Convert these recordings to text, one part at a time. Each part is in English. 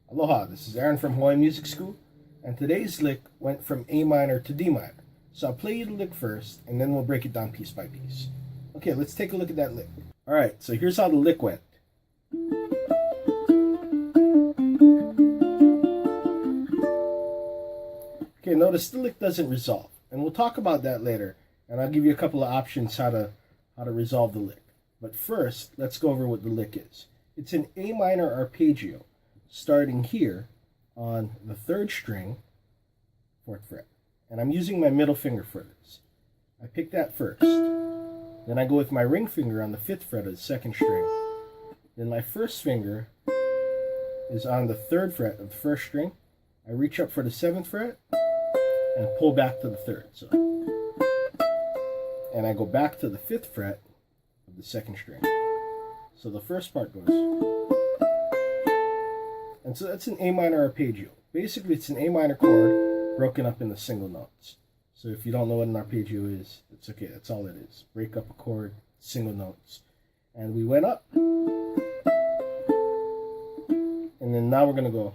Aloha, this is Aaron from Hawaii Music School, and today's lick went from A minor to D minor. So I'll play you the lick first, and then we'll break it down piece by piece. Okay, let's take a look at that lick. Alright, so here's how the lick went. Okay, notice the lick doesn't resolve, and we'll talk about that later, and I'll give you a couple of options how to resolve the lick. But first, let's go over what the lick is. It's an A minor arpeggio, starting here on the 3rd string, 4th fret. And I'm using my middle finger for this. I pick that first. Then I go with my ring finger on the 5th fret of the 2nd string. Then my first finger is on the 3rd fret of the 1st string. I reach up for the 7th fret and pull back to the 3rd. So, and I go back to the 5th fret of the 2nd string. So the first part goes. And so that's an A minor arpeggio. Basically, it's an A minor chord broken up into single notes. So if you don't know what an arpeggio is, it's okay. That's all it is. Break up a chord, single notes. And we went up. And then now we're going to go.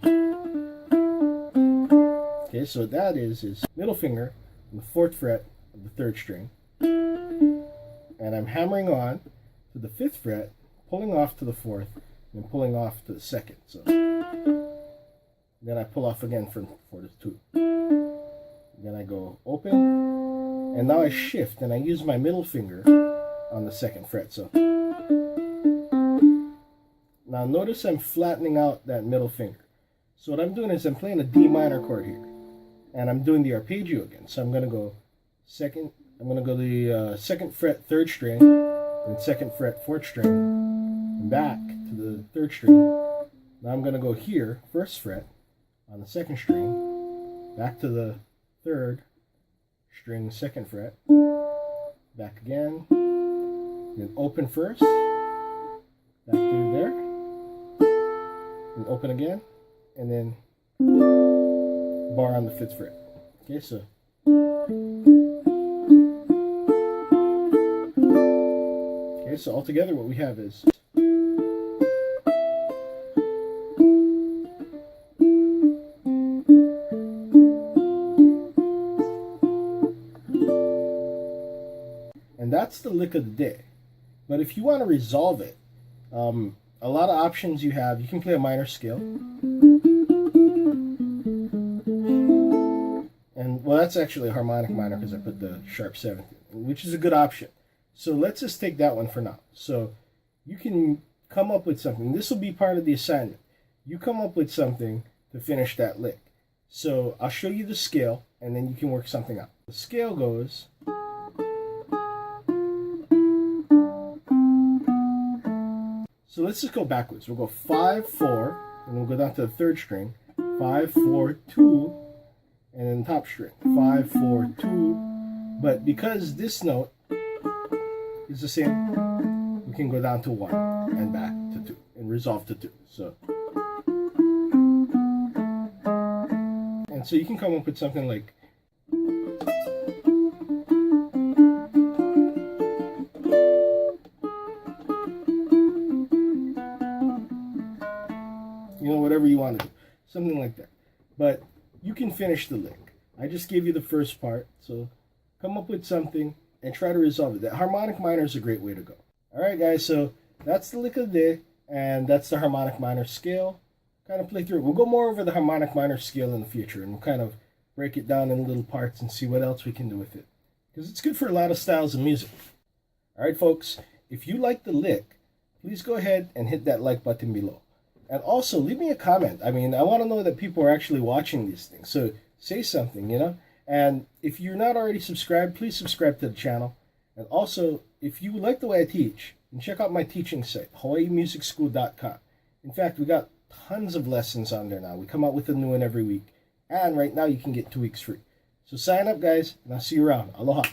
Okay, so what that is middle finger on the 4th fret of the 3rd string. And I'm hammering on to the 5th fret, pulling off to the 4th, and pulling off to the 2nd. So then I pull off again from 4 to 2. Then I go open, and now I shift, and I use my middle finger on the 2nd fret. So now notice I'm flattening out that middle finger. So what I'm doing is I'm playing a D minor chord here, and I'm doing the arpeggio again. So I'm going to go the 2nd fret 3rd string, and 2nd fret 4th string, and back to the 3rd string. Now I'm going to go here, 1st fret on the 2nd string, back to the 3rd string, 2nd fret, back again, then open first, back to there, and open again, and then bar on the 5th fret. Okay, so altogether what we have is and that's the lick of the day. But if you want to resolve it, a lot of options you have. You can play a minor scale. And, well, that's actually a harmonic minor because I put the sharp 7th in, which is a good option. So let's just take that one for now. So you can come up with something. This will be part of the assignment. You come up with something to finish that lick. So I'll show you the scale, and then you can work something out. The scale goes... So let's just go backwards. We'll go 5, 4, and we'll go down to the 3rd string. 5, 4, 2, and then top string. 5, 4, 2. But because this note is the same, we can go down to 1 and back to 2 and resolve to 2. So, and so you can come up with something like, whatever you want to do, something like that. But you can finish the lick. I just gave you the first part, so come up with something and try to resolve it. The harmonic minor is a great way to go. Alright guys, so that's the lick of the day, and that's the harmonic minor scale. Kind of play through it. We'll go more over the harmonic minor scale in the future, and we'll kind of break it down in little parts and see what else we can do with it. Because it's good for a lot of styles of music. Alright folks, if you like the lick, please go ahead and hit that like button below. And also, leave me a comment. I mean, I want to know that people are actually watching these things. So say something, you know. And if you're not already subscribed, please subscribe to the channel. And also, if you like the way I teach, then check out my teaching site, hawaiimusicschool.com. In fact, we got tons of lessons on there now. We come out with a new one every week. And right now, you can get 2 weeks free. So sign up, guys, and I'll see you around. Aloha.